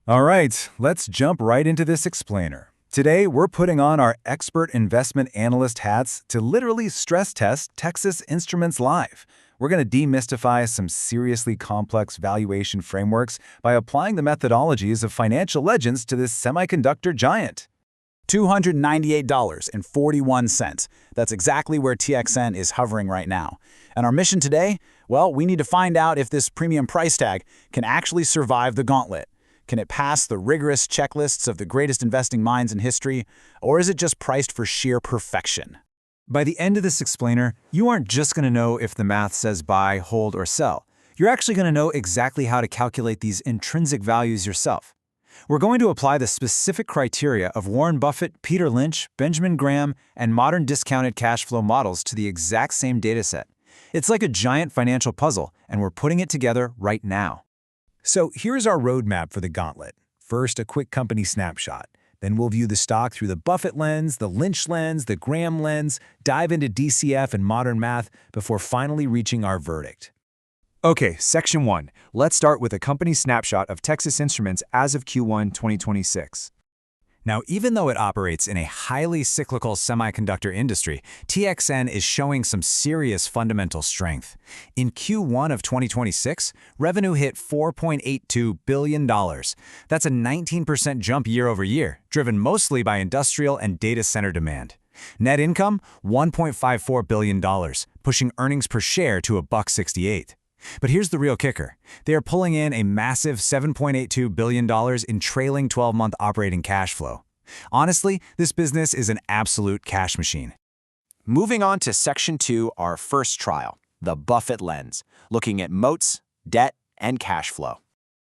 All right, let's jump right into this explainer. Today, we're putting on our expert investment analyst hats to literally stress test Texas Instruments Live. We're going to demystify some seriously complex valuation frameworks by applying the methodologies of financial legends to this semiconductor giant. $298.41. That's exactly where TXN is hovering right now. And our mission today? Well, we need to find out if this premium price tag can actually survive the gauntlet. Can it pass the rigorous checklists of the greatest investing minds in history, or is it just priced for sheer perfection? By the end of this explainer, you aren't just going to know if the math says buy, hold, or sell. You're actually going to know exactly how to calculate these intrinsic values yourself. We're going to apply the specific criteria of Warren Buffett, Peter Lynch, Benjamin Graham, and modern discounted cash flow models to the exact same dataset. It's like a giant financial puzzle, and we're putting it together right now. So here's our roadmap for the gauntlet. First, a quick company snapshot. Then we'll view the stock through the Buffett lens, the Lynch lens, the Graham lens, dive into DCF and modern math before finally reaching our verdict. Okay, Section 1. Let's start with a company snapshot of Texas Instruments as of Q1 2026. Now, even though it operates in a highly cyclical semiconductor industry, TXN is showing some serious fundamental strength. In Q1 of 2026, revenue hit $4.82 billion. That's a 19% jump year over year, driven mostly by industrial and data center demand. Net income, $1.54 billion, pushing earnings per share to $1.68. But here's the real kicker. They are pulling in a massive $7.82 billion in trailing 12-month operating cash flow. Honestly, this business is an absolute cash machine. Moving on to Section 2, our first trial, the Buffett lens, looking at moats, debt, and cash flow.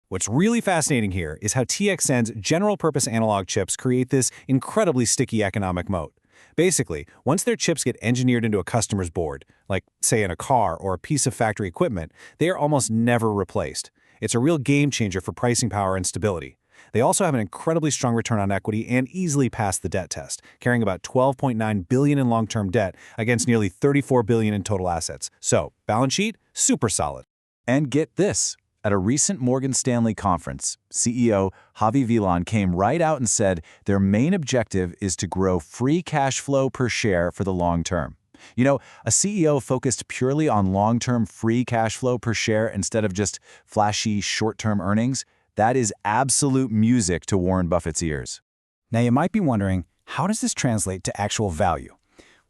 What's really fascinating here is how TXN's general-purpose analog chips create this incredibly sticky economic moat. Basically, once their chips get engineered into a customer's board, like, say, in a car or a piece of factory equipment, they are almost never replaced. It's a real game changer for pricing power and stability. They also have an incredibly strong return on equity and easily pass the debt test, carrying about $12.9 billion in long-term debt against nearly $34 billion in total assets. So, balance sheet, super solid. And get this. At a recent Morgan Stanley conference, CEO Javi Villan came right out and said their main objective is to grow free cash flow per share for the long term. You know, a CEO focused purely on long-term free cash flow per share instead of just flashy short-term earnings, that is absolute music to Warren Buffett's ears. Now you might be wondering, how does this translate to actual value?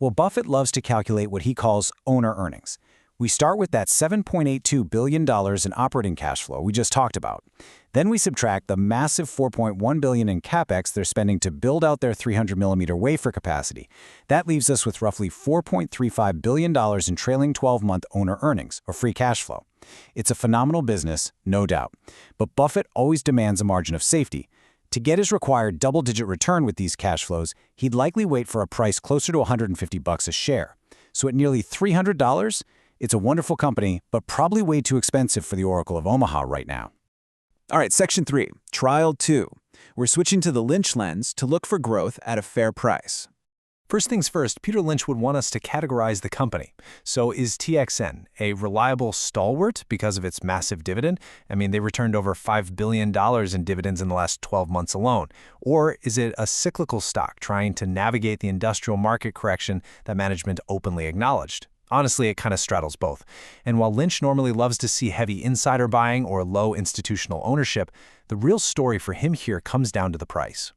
Well, Buffett loves to calculate what he calls owner earnings. We start with that $7.82 billion in operating cash flow we just talked about. Then we subtract the massive $4.1 billion in capex they're spending to build out their 300mm wafer capacity. That leaves us with roughly $4.35 billion in trailing 12-month owner earnings, or free cash flow. It's a phenomenal business, no doubt. But Buffett always demands a margin of safety. To get his required double-digit return with these cash flows, he'd likely wait for a price closer to $150 a share. So at nearly $300, it's a wonderful company, but probably way too expensive for the Oracle of Omaha right now. All right, Section 3, Trial 2. We're switching to the Lynch lens to look for growth at a fair price. First things first, Peter Lynch would want us to categorize the company. So is TXN a reliable stalwart because of its massive dividend? I mean, they returned over $5 billion in dividends in the last 12 months alone. Or is it a cyclical stock trying to navigate the industrial market correction that management openly acknowledged? Honestly, it kind of straddles both. And while Lynch normally loves to see heavy insider buying or low institutional ownership, the real story for him here comes down to the price.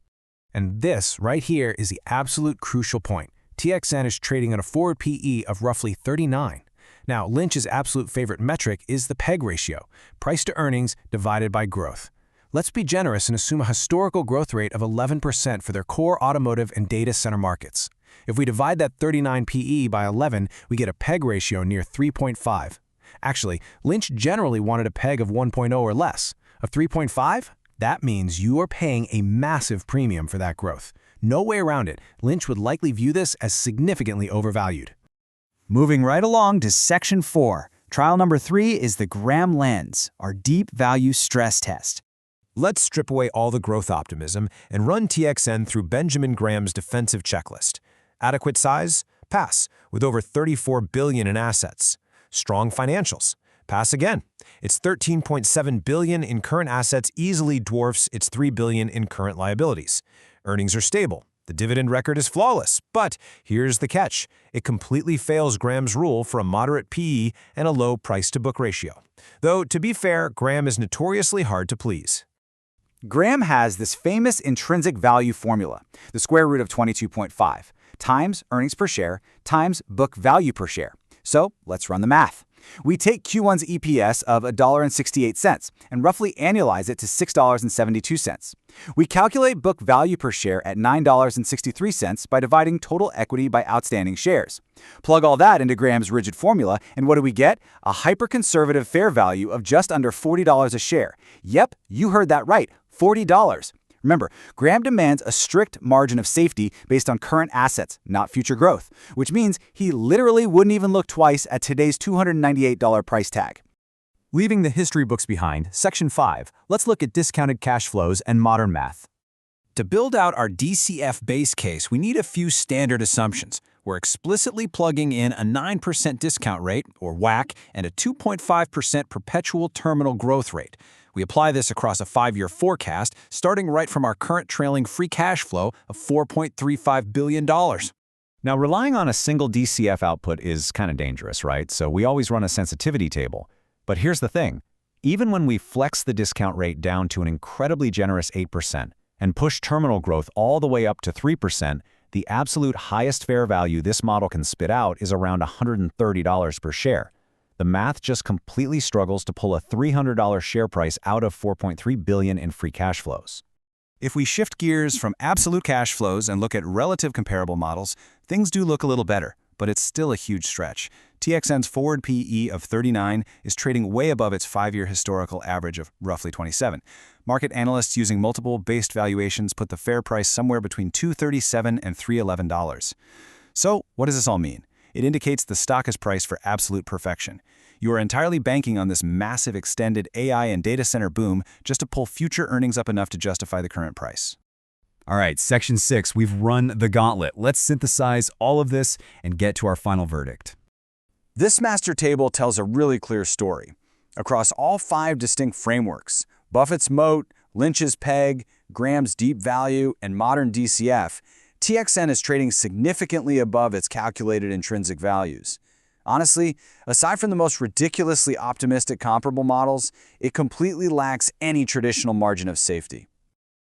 And this right here is the absolute crucial point. TXN is trading at a forward PE of roughly 39. Now, Lynch's absolute favorite metric is the PEG ratio, price to earnings divided by growth. Let's be generous and assume a historical growth rate of 11% for their core automotive and data center markets. If we divide that 39 PE by 11, we get a PEG ratio near 3.5. Actually, Lynch generally wanted a PEG of 1.0 or less. Of 3.5? That means you are paying a massive premium for that growth. No way around it. Lynch would likely view this as significantly overvalued. Moving right along to Section 4. Trial number 3 is the Graham lens, our deep value stress test. Let's strip away all the growth optimism and run TXN through Benjamin Graham's defensive checklist. Adequate size? Pass, with over $34 billion in assets. Strong financials? Pass again. Its $13.7 billion in current assets easily dwarfs its $3 billion in current liabilities. Earnings are stable. The dividend record is flawless, but here's the catch. It completely fails Graham's rule for a moderate PE and a low price-to-book ratio. Though, to be fair, Graham is notoriously hard to please. Graham has this famous intrinsic value formula, the square root of 22.5, times earnings per share times book value per share. So let's run the math. We take Q1's EPS of $1.68 and roughly annualize it to $6.72. We calculate book value per share at $9.63 by dividing total equity by outstanding shares. Plug all that into Graham's rigid formula, and what do we get? A hyper-conservative fair value of just under $40 a share. Yep, you heard that right, $40. Remember, Graham demands a strict margin of safety based on current assets, not future growth, which means he literally wouldn't even look twice at today's $298 price tag. Leaving the history books behind, Section 5, let's look at discounted cash flows and modern math. To build out our DCF base case, we need a few standard assumptions. We're explicitly plugging in a 9% discount rate, or WACC, and a 2.5% perpetual terminal growth rate. We apply this across a 5-year forecast, starting right from our current trailing free cash flow of $4.35 billion. Now, relying on a single DCF output is kind of dangerous, right? So we always run a sensitivity table. But here's the thing. Even when we flex the discount rate down to an incredibly generous 8% and push terminal growth all the way up to 3%, the absolute highest fair value this model can spit out is around $130 per share. The math just completely struggles to pull a $300 share price out of $4.3 billion in free cash flows. If we shift gears from absolute cash flows and look at relative comparable models, things do look a little better, but it's still a huge stretch. TXN's forward PE of 39 is trading way above its 5-year historical average of roughly 27. Market analysts using multiple-based valuations put the fair price somewhere between $237 and $311. So, what does this all mean? It indicates the stock is priced for absolute perfection. You are entirely banking on this massive extended AI and data center boom just to pull future earnings up enough to justify the current price. All right, Section 6, we've run the gauntlet. Let's synthesize all of this and get to our final verdict. This master table tells a really clear story. Across all 5 distinct frameworks, Buffett's moat, Lynch's peg, Graham's deep value, and modern DCF, TXN is trading significantly above its calculated intrinsic values. Honestly, aside from the most ridiculously optimistic comparable models, it completely lacks any traditional margin of safety.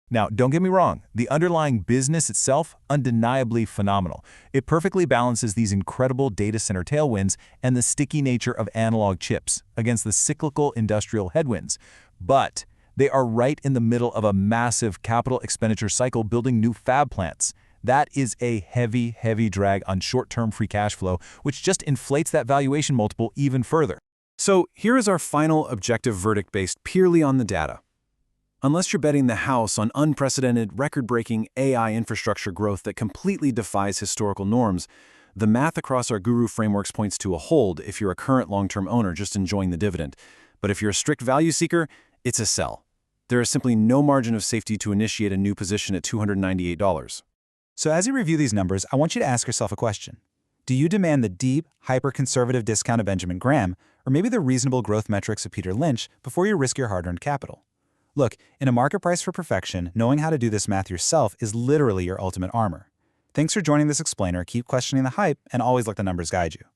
Now, don't get me wrong, the underlying business itself, undeniably phenomenal. It perfectly balances these incredible data center tailwinds and the sticky nature of analog chips against the cyclical industrial headwinds. But they are right in the middle of a massive capital expenditure cycle building new fab plants. That is a heavy, heavy drag on short-term free cash flow, which just inflates that valuation multiple even further. So here is our final objective verdict based purely on the data. Unless you're betting the house on unprecedented, record-breaking AI infrastructure growth that completely defies historical norms, the math across our guru frameworks points to a hold if you're a current long-term owner just enjoying the dividend. But if you're a strict value seeker, it's a sell. There is simply no margin of safety to initiate a new position at $298. So as you review these numbers, I want you to ask yourself a question. Do you demand the deep, hyper-conservative discount of Benjamin Graham, or maybe the reasonable growth metrics of Peter Lynch before you risk your hard-earned capital? Look, in a market price for perfection, knowing how to do this math yourself is literally your ultimate armor. Thanks for joining this explainer, keep questioning the hype, and always let the numbers guide you.